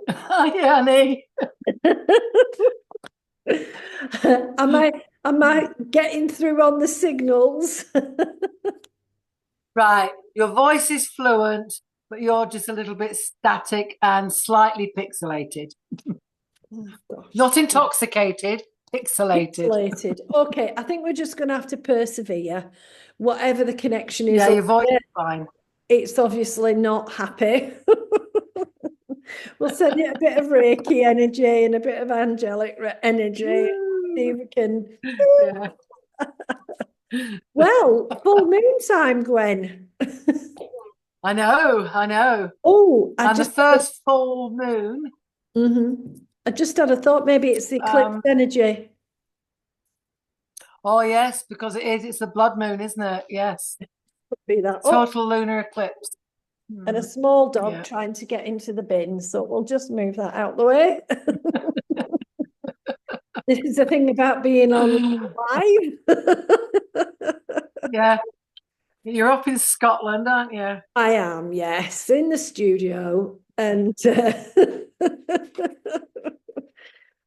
Hi, honey. Am I getting through on the signals? Right, your voice is fluent, but you're just a little bit static and slightly pixelated. Oh, gosh. Not intoxicated, pixelated. Pixelated. Okay, I think we're just going to have to persevere. Whatever the connection is, Yeah, up your voice there, is fine. it's obviously not happy. We'll send it a bit of Reiki energy and a bit of angelic energy. See if we can. Yeah. Well, full moon time, Gwen. I know, I know. Oh, I And the just had a, first full moon, I just had a thought. Maybe it's the eclipse um, energy. oh yes, because it is, it's the blood moon, isn't it? Yes. Could be that. Oh, Total lunar eclipse. and a Hmm. small dog Yeah. trying to get into the bin. So we'll just move that out the way. This is the thing about being on live. Yeah. You're up in Scotland, aren't you? I am, yes, in the studio. And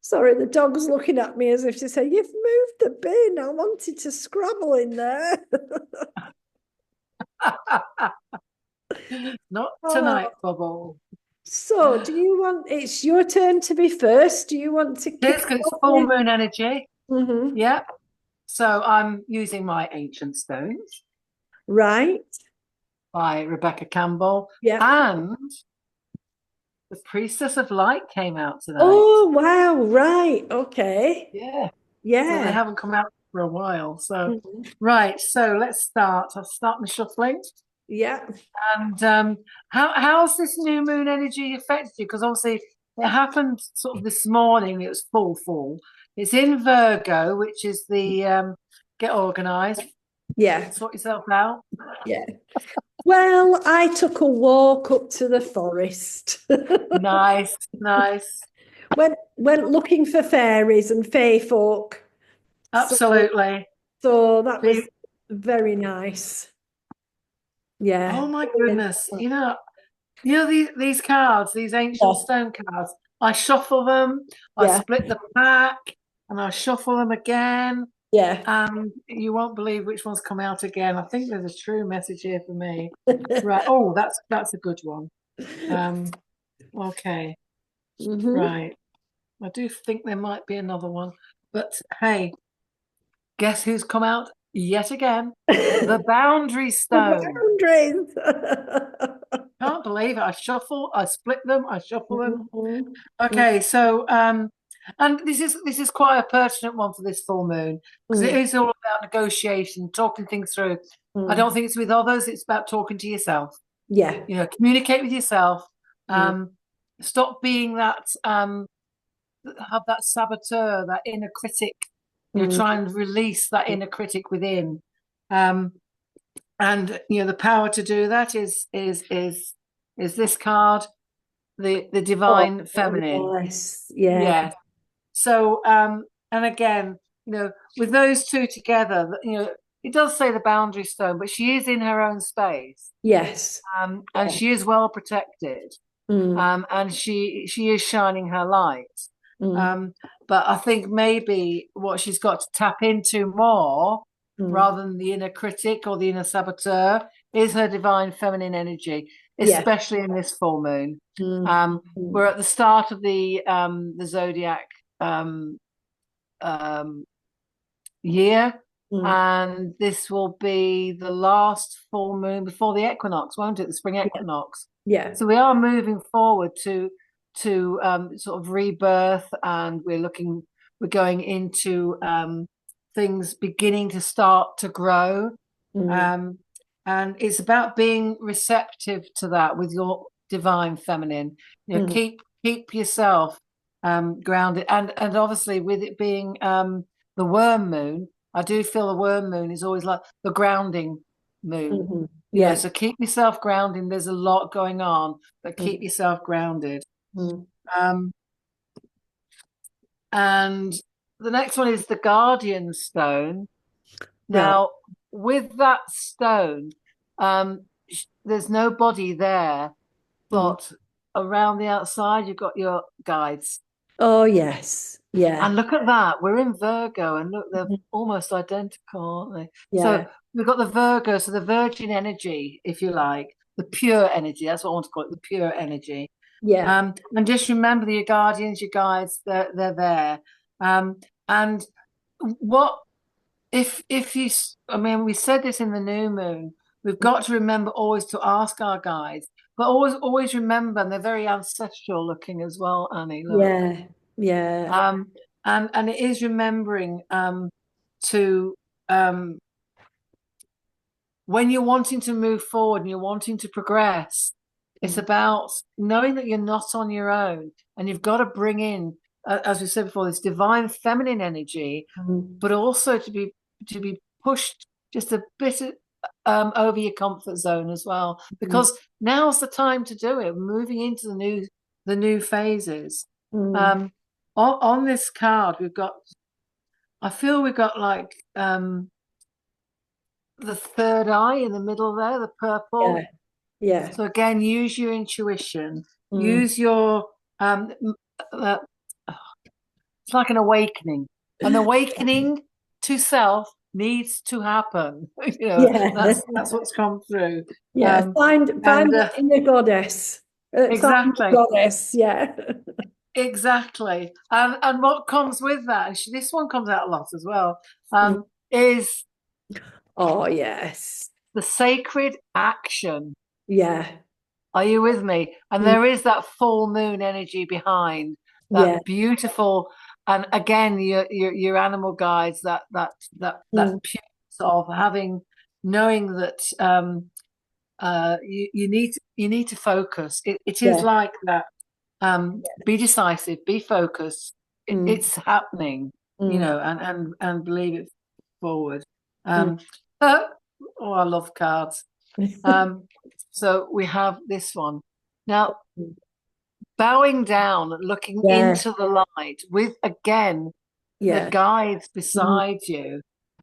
sorry, the dog's looking at me as if to say, "You've moved the bin. I wanted to scrabble in there." Not tonight, Oh, Bubble. so do you want it's your turn to be first? Do you want to It is kick because it's off full with? moon energy. Mhm. Yeah. So I'm using my Ancient Stones Right. by Rebecca Campbell. Yeah. And the Priestess of Light came out tonight. Oh, wow. Right. Okay. Yeah. So they Yeah. haven't come out for a while. So, Mhm. right. So let's start. I'll start my shuffling. Yeah. And how's this new moon energy affected you? Because obviously it happened sort of this morning. It was full. It's in Virgo, which is the get organized, Yeah. sort yourself out. Yeah. Well, I took a walk up to the forest. Nice, nice. Went looking for fairies and fae folk. So Absolutely. so that See, was very nice. Yeah. oh my goodness. You know these cards, these ancient Yeah. stone cards. I shuffle them, I Yeah. split the pack, and I shuffle them again. Yeah. And you won't believe which one's come out again. I think there's a true message here for me. Right. Oh, that's a good one. Um, okay. Hmm. Right. I do think there might be another one. But hey, guess who's come out yet again? The boundary The stone. boundaries. Can't believe it. I split them, I shuffle them. Mhm. Okay, so and this is quite a pertinent one for this full moon because it Mm, is all about negotiation, talking things through. I mm. don't think it's with others, it's about talking to yourself. Yeah. Communicate with yourself. Mm, Um, stop being that have that saboteur, that inner critic. mm. Try and release that inner critic within. Um, and the power to do that is this card, the Oh, divine feminine. nice. Yeah. Yeah. So, and again, with those two together, it does say the boundary stone, but she is in her own space, Yes. and Yeah. she is well protected, Mm, and she is shining her light. mm, Um, but I think maybe what she's got to tap into more, mm. rather than the inner critic or the inner saboteur, is her divine feminine energy, Yeah. especially in this full moon. Mm, Um, we're mm, at the start of the zodiac um, um, year, mm. and this will be the last full moon before the equinox, won't it? The spring Yeah. equinox. Yeah. So we are moving forward to sort of rebirth, and we're going into things beginning to start to grow. Mm, Um, and it's about being receptive to that with your divine feminine. mm. Keep yourself grounded, and obviously with it being the worm moon, I do feel the worm moon is always like the grounding moon. Mhm. Yeah. So keep yourself grounded. There's a lot going on, but keep Mm, yourself grounded. mm. Um, and the next one is the guardian stone. Right. Now, with that stone, there's nobody there, Mm. but around the outside, you've got your guides. Oh, yes. And Yeah. look at that, we're in Virgo, and look, they're Mhm. almost identical, aren't they? Yeah. So we've got the Virgo, so the virgin energy, if you like, the pure energy. That's what I want to call it, the pure energy. Yeah. And just remember that your guardians, your guides, they're there. And what if you? I mean, we said this in the new moon. We've got to remember always to ask our guides, but always remember, and they're very ancestral looking as well, Annie. Look. Yeah. Yeah. Um, and it is remembering to um, when you're wanting to move forward and you're wanting to progress, it's Mm. about knowing that you're not on your own, and you've got to bring in, as we said before, this divine feminine energy, Mm. but also to be pushed just a bit over your comfort zone as well, Mm. because now's the time to do it. We're moving into the new phases. Mm. Um, on this card, I feel we've got like the third eye in the middle there, the purple. Yeah. Yeah. So again, use your intuition, Mm. use your uh, it's like an awakening to self needs to happen. You know, Yeah. that's what's come through. Yeah. Um, Find and that inner goddess. Find the exactly, goddess. Yeah. exactly. And what comes with that, and this one comes out a lot as well, Mm. is Oh, yes. the sacred action. Yeah. Are you with me? And Mm. there is that full moon energy behind Yeah. that beautiful, and again, your animal guides, that Mm. pure of having, knowing that you need to focus. It is Yeah. like that. Be decisive, be focused. Mm. It's happening, you Mm. know, and believe it forward. Mm. Um, oh, I love cards. Um, so we have this one. Now, bowing down and looking Yeah. into the light with, again, the Yeah. guides Mm. beside you.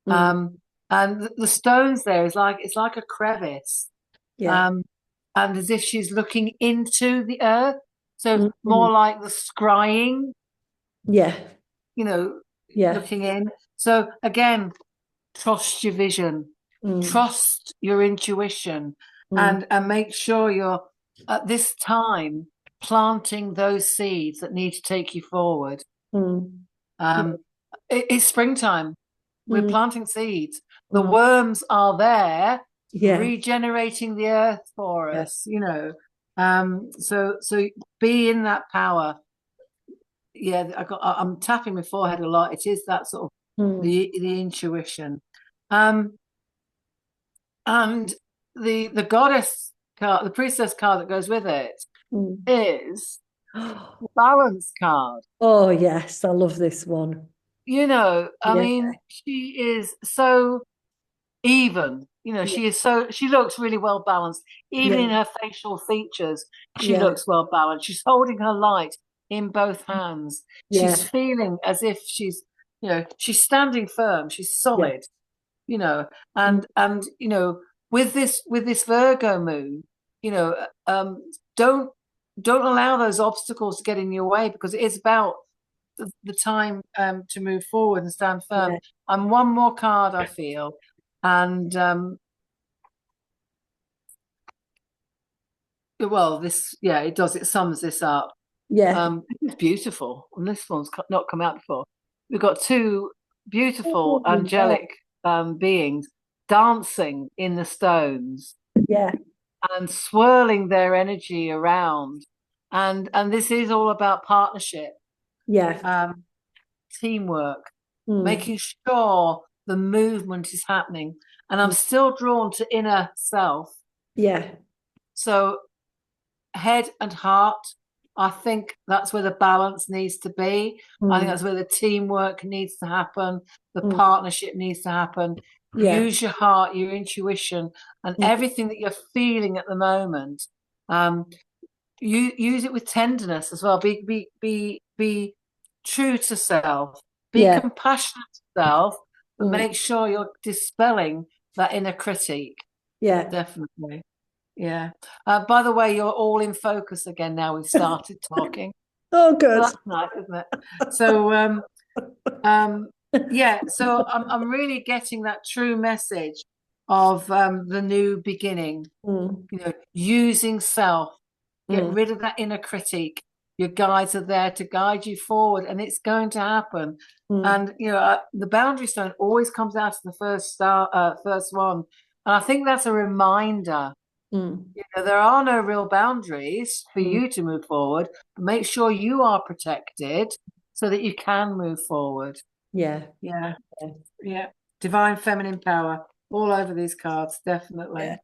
Mm. And the stones there is like, it's like a crevice. Yeah. Um, and as if she's looking into the earth. So Mm. more like the scrying, Yeah. you know, Yeah. looking in. So again, trust your vision, Mm. trust your intuition, Mm. and make sure you're at this time planting those seeds that need to take you forward. Mm. Um, it's springtime. We're Mm. planting seeds. The Mm. worms are there, Yeah. regenerating the earth for Yeah. us. You know, so be in that power. Yeah, I'm tapping my forehead a lot. It is that sort of Mm. the intuition. Um, And the goddess card, the priestess card that goes with it, Mm. is the balance card. Oh, yes. I love this one. You know, I Yeah. mean, she is so even. You know, Yeah. she looks really well balanced. Even Yeah. in her facial features, she Yeah. looks well balanced. She's holding her light in both hands. She's Yeah. feeling as if she's standing firm. She's Yeah. solid. You know, Mm. and with this Virgo moon, you know, don't allow those obstacles to get in your way, because it is about the time to move forward and stand firm. Yeah. And one more card, I feel, and well, this, yeah, it does. It sums this up. Yeah. It's beautiful, and this one's not come out before. We've got two Oh, beautiful lovely. Yeah. angelic beings dancing in the stones Yeah. and swirling their energy around. And this is all about partnership, Yeah. um, teamwork, Mm. making sure the movement is happening. And I'm Mm. still drawn to inner self. Yeah. So head and heart, I think that's where the balance needs to be. I think Mm. that's where the teamwork needs to happen, the Mm. partnership needs to happen. Yeah. Use your heart, your intuition, and Mm. everything that you're feeling at the moment. Um, you use it with tenderness as well. Be true to self. Be Yeah. compassionate to self, but Mm. make sure you're dispelling that inner critique. Yeah. Definitely. Yeah. By the way, you're all in focus again now. We've started talking. Oh, So good. that's nice, isn't it? So um, yeah. So I'm really getting that true message of the new beginning. Mm, You know, using self. Get mm, rid of that inner critique. Your guides are there to guide you forward, and it's going to happen. mm, And the boundary stone always comes out of the first one, and I think that's a reminder. mm, There are no real boundaries for mm. you to move forward. Make sure you are protected so that you can move forward. Yeah. Yeah, Yeah. yeah. Divine feminine power all over these cards, Yeah. definitely.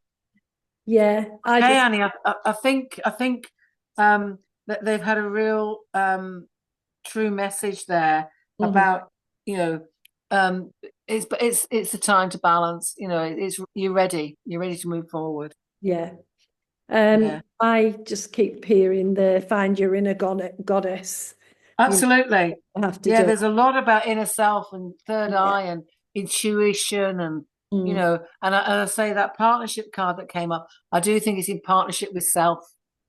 Yeah. I Okay, just, Annie, I think that they've had a real true message there mhm, about, you know, um it's the time to balance, it's you're ready to move forward. yeah. Yeah. I just keep hearing the find your inner goddess. You know, Absolutely. I have to Yeah, do. there's a lot about inner self and third Yeah. eye and intuition and Mm, and I say that partnership card that came up, I do think it's in partnership with self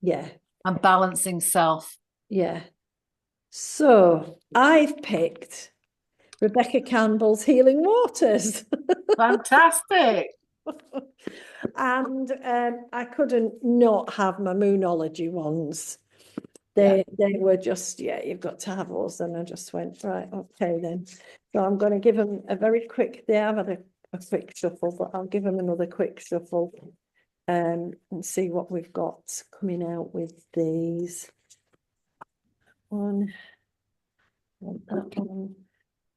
yeah. and balancing self. Yeah. So I've picked Rebecca Campbell's Healing Waters. Fantastic. And I couldn't not have my Moonology ones. Yeah. They were just, yeah, you've got to have those. And I just went, right, okay then. So I'm going to give them a very quick, they have had a quick shuffle, but I'll give them another quick shuffle and see what we've got coming out with these. One, that one.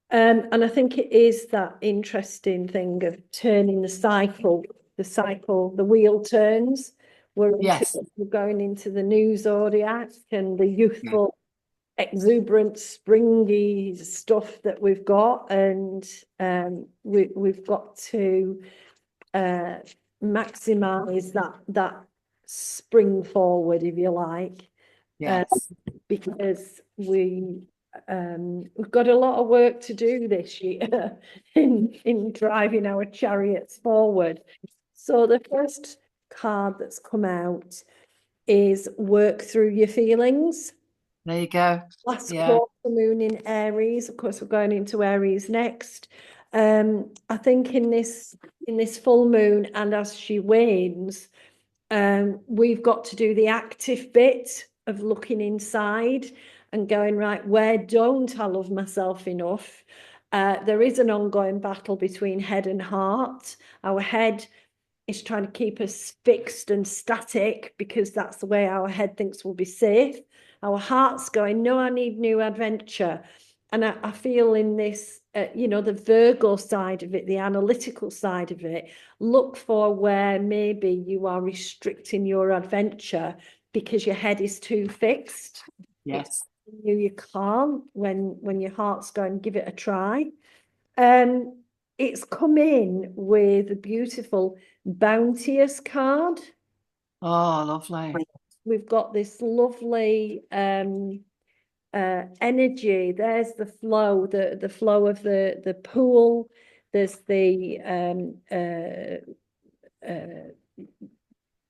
And I think it is that interesting thing of turning the wheel turns. Yes. We're going into the new zodiac and the youthful, exuberant, springy stuff that we've got, and we've got to maximize that spring forward, if you like, uh, Yes. because we've got a lot of work to do this year in driving our chariots forward. So the first card that's come out is work through your feelings. There you go. Last Yeah. quarter moon in Aries. Of course, we're going into Aries next. I think in this full moon, and as she wanes, we've got to do the active bit of looking inside and going, right, where don't I love myself enough? There is an ongoing battle between head and heart. Our head is trying to keep us fixed and static because that's the way our head thinks we'll be safe. Our heart's going, no, I need new adventure. And I feel in this, the Virgo side of it, the analytical side of it, look for where maybe you are restricting your adventure because your head is too fixed. It's Yes. you can't when your heart's going, give it a try. It's come in with a beautiful bounteous card. Oh, lovely. We've got this lovely energy. There's the flow, the flow of the pool. There's the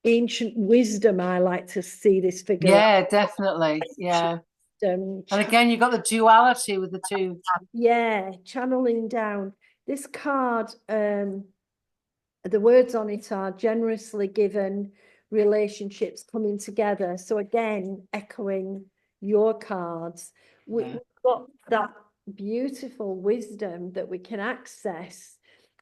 ancient wisdom. I like to see this figure out. Yeah, definitely. Yeah. Um, And again, you've got the duality with the two. yeah, channeling down. This card, the words on it are generously given, relationships coming together. So again, echoing your cards, Yeah. we've got that beautiful wisdom that we can access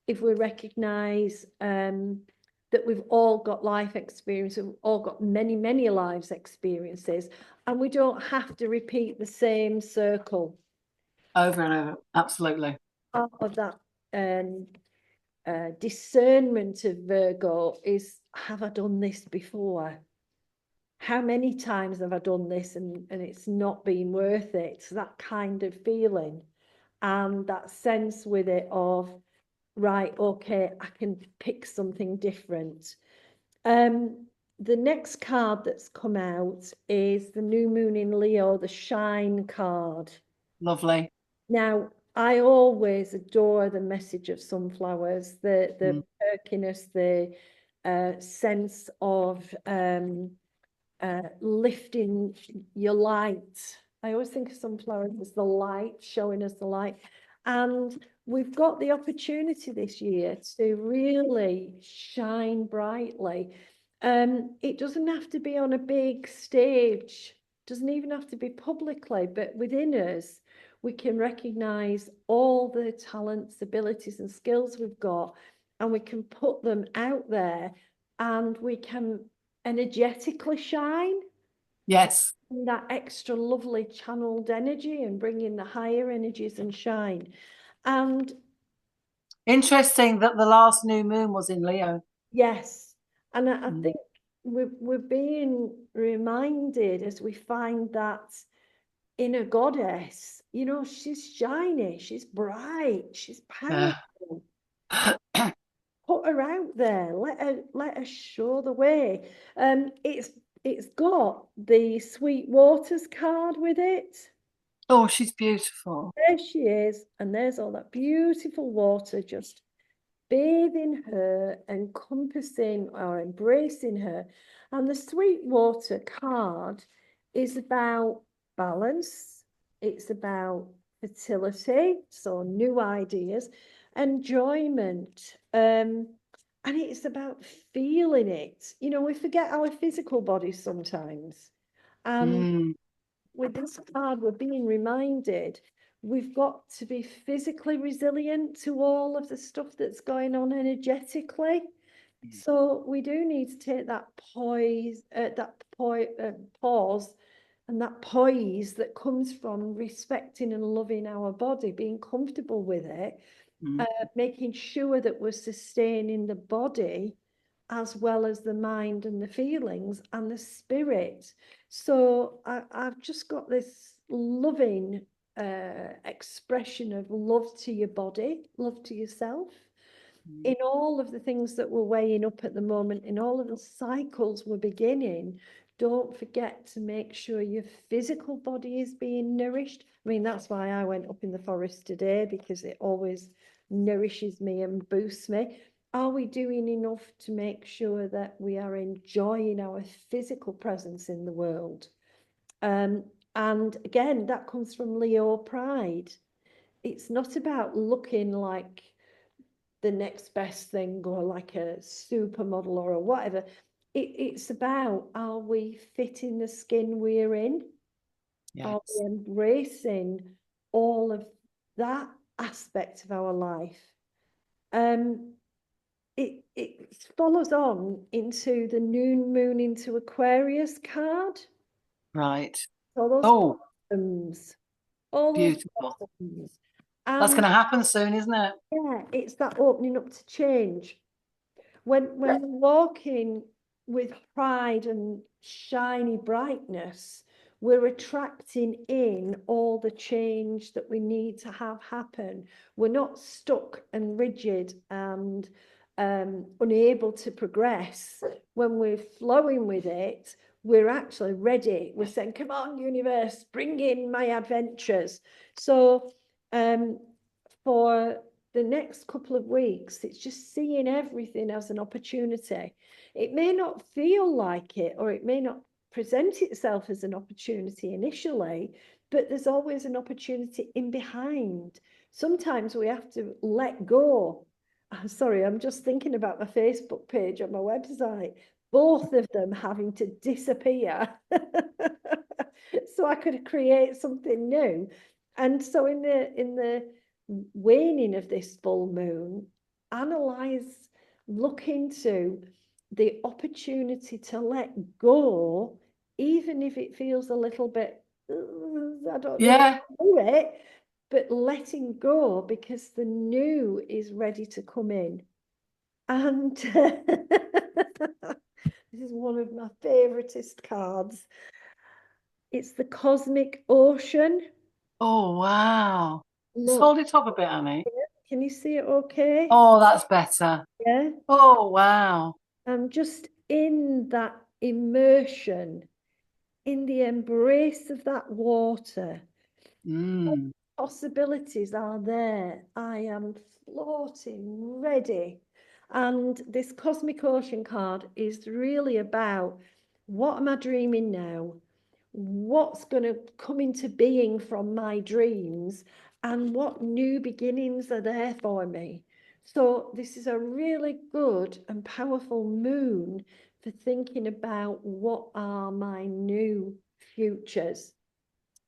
if we recognize that we've all got life experience, we've all got many, many lives experiences, and we don't have to repeat the same circle. Over and over. Absolutely. Part of that discernment of Virgo is, have I done this before? How many times have I done this and it's not been worth it? So that kind of feeling and that sense with it of, right, okay, I can pick something different. The next card that's come out is the new moon in Leo, the shine card. Lovely. Now, I always adore the message of sunflowers, the Mm. perkiness, the sense of lifting your light. I always think of sunflowers as the light, showing us the light. And we've got the opportunity this year to really shine brightly. It doesn't have to be on a big stage, doesn't even have to be publicly, but within us, we can recognize all the talents, abilities, and skills we've got, and we can put them out there, and we can energetically shine. Yes. That extra lovely channeled energy and bring in the higher energies and shine. And Interesting that the last new moon was in Leo. yes, and I Mm. think we're being reminded as we find that inner goddess, you know, she's shiny, she's bright, she's Yeah. powerful. Put her out there, let her show the way. It's got the Sweet Waters card with it. Oh, she's beautiful. There she is, and there's all that beautiful water just bathing her, encompassing or embracing her. And the Sweet Water card is about balance, it's about fertility, so new ideas, enjoyment, and it's about feeling it. You know, we forget our physical bodies sometimes. And Mm. with this card, we're being reminded we've got to be physically resilient to all of the stuff that's going on energetically. So we do need to take that pause and that poise that comes from respecting and loving our body, being comfortable with it, Mm. making sure that we're sustaining the body as well as the mind and the feelings and the spirit. So I've just got this loving expression of love to your body, love to yourself, in all of the things that we're weighing up at the moment, in all of the cycles we're beginning. Don't forget to make sure your physical body is being nourished. I mean, that's why I went up in the forest today, because it always nourishes me and boosts me. Are we doing enough to make sure that we are enjoying our physical presence in the world? And again, that comes from Leo pride. It's not about looking like the next best thing or like a supermodel or a whatever. It's about, are we fitting the skin we're in? Are Yes. we embracing all of that aspect of our life? It follows on into the new moon into Aquarius card. Right. So those Oh, blossoms, all those beautiful. blossoms. That's going And to happen soon, isn't it? yeah, it's that opening up to change. When we're walking with pride and shiny brightness, we're attracting in all the change that we need to have happen. We're not stuck and rigid and unable to progress. When we're flowing with it, we're actually ready. We're saying, come on, universe, bring in my adventures. So for the next couple of weeks, it's just seeing everything as an opportunity. It may not feel like it, or it may not present itself as an opportunity initially, but there's always an opportunity in behind. Sometimes we have to let go. Sorry, I'm just thinking about my Facebook page on my website, both of them having to disappear so I could create something new. And so in the waning of this full moon, analyze, look into the opportunity to let go, even if it feels a little bit, I don't know if Yeah. I do it, but letting go because the new is ready to come in. And this is one of my favoritist cards. It's the cosmic ocean. Oh, wow. Just Look, hold it up a bit, Annie. can you see it okay? Oh, that's better. Yeah. Oh, wow. I'm just in that immersion, in the embrace of that water. Mm. Possibilities are there. I am floating, ready. And this Cosmic Ocean card is really about, what am I dreaming now? What's going to come into being from my dreams, and what new beginnings are there for me? So this is a really good and powerful moon for thinking about what are my new futures.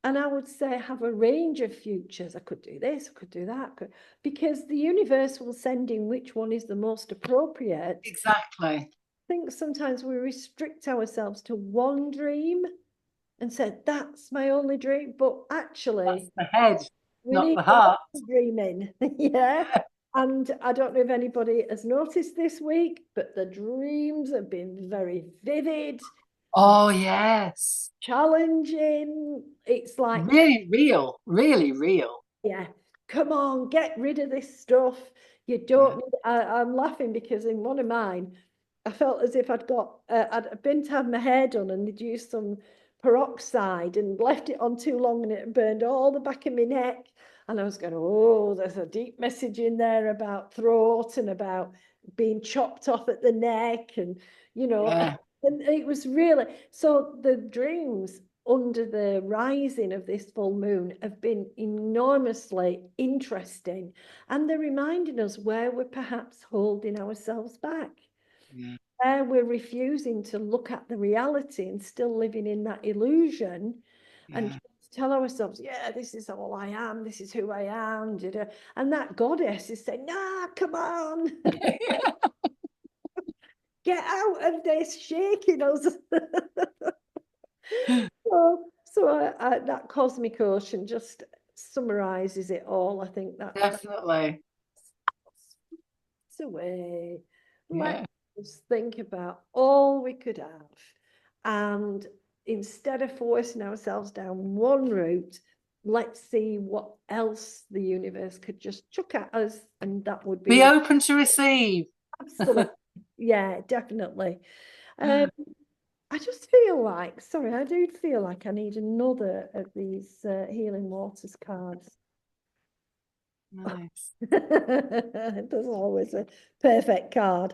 And I would say have a range of futures. I could do this, I could do that, because the universe will send in which one is the most appropriate. Exactly. I think sometimes we restrict ourselves to one dream and say, that's my only dream. But actually, That's the head, we not need the heart. dreaming. Yeah. And I don't know if anybody has noticed this week, but the dreams have been very vivid, Oh, yes. challenging. It's like, Really real, really real. yeah, come on, get rid of this stuff. You don't need, I'm laughing because in one of mine, I felt as if I'd been to have my hair done and they'd used some peroxide and left it on too long and it burned all the back of my neck. And I was going, oh, there's a deep message in there about throat and about being chopped off at the neck. And, Yeah, and it was really, so the dreams under the rising of this full moon have been enormously interesting, and they're reminding us where we're perhaps holding ourselves back, yeah, where we're refusing to look at the reality and still living in that illusion, and yeah. tell ourselves, yeah, this is all I am, this is who I am, and that goddess is saying, nah, come on, get out of this, shaking us. So that Cosmic Ocean just summarizes it all. I think that's Definitely. the way. Let's Yeah. think about all we could have. And instead of forcing ourselves down one route, let's see what else the universe could just chuck at us. And that would Be be open to receive. absolutely, yeah, definitely. Um, I just feel like, sorry, I do feel like I need another of these Healing Waters cards. Nice. There's always a perfect card.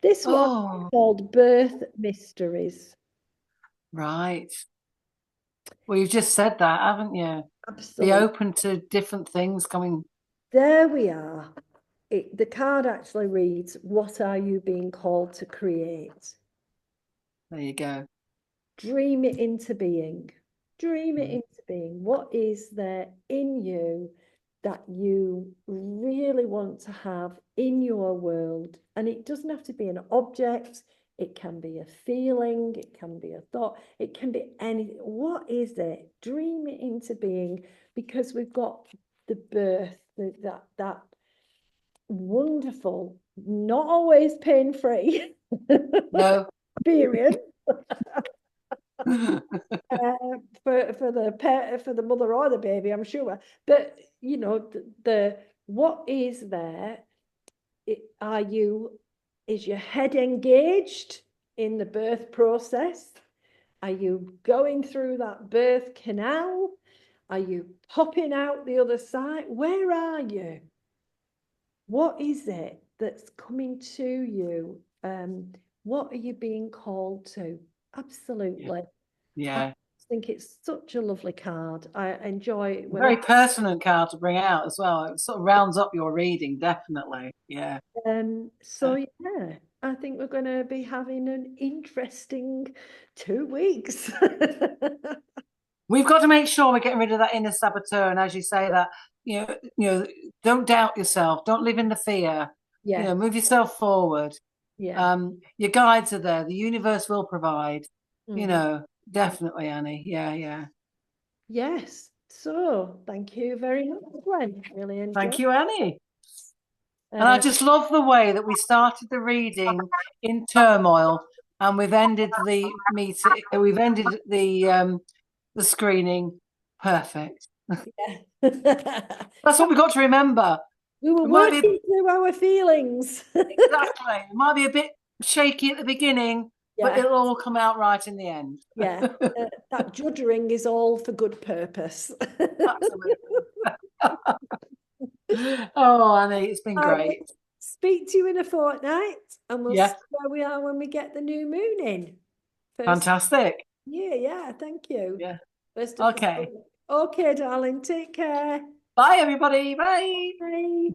This one is Oh, called Birth Mysteries. right. Well, you've just said that, haven't you? Be Absolutely. open to different things coming. There we are. The card actually reads, what are you being called to create? There you go. Dream it into being. Dream it Mm. into being. What is there in you that you really want to have in your world? And it doesn't have to be an object. It can be a feeling. It can be a thought. It can be anything. What is it? Dream it into being, because we've got the birth, that wonderful, not always pain-free No. period for the pet, for the mother or the baby, I'm sure. But the what is there? Are you, is your head engaged in the birth process? Are you going through that birth canal? Are you popping out the other side? Where are you? What is it that's coming to you? What are you being called to? Absolutely. I Yeah. think it's such a lovely card. I enjoy it Very whenever. pertinent card to bring out as well. It sort of rounds up your reading, definitely. Yeah. So yeah, I think we're going to be having an interesting 2 weeks. We've got to make sure we're getting rid of that inner saboteur. And as you say that, don't doubt yourself. Don't live in the fear. Yeah, Move yourself forward. yeah. Your guides are there. The universe will provide. Mhm. Definitely, Annie. Yeah, yeah. Yes. So thank you very much, Gwen. Really Thank enjoyed. you, Annie. And I Uh, just love the way that we started the reading in turmoil and we've ended the meeting, we've ended the screening perfect. yeah. That's what we've got to remember. We were It might be working through our feelings. exactly, it might be a bit shaky at the beginning, but Yeah, it'll all come out right in the end. yeah. That juddering is all for good purpose. Absolutely. Oh, Annie, it's been I will great. speak to you in a fortnight, and we'll Yeah, see where we are when we get the new moon in. First, fantastic. yeah, thank you. Yeah. First of the Okay. summer. Okay, darling, take care. Bye, everybody. Bye. Bye.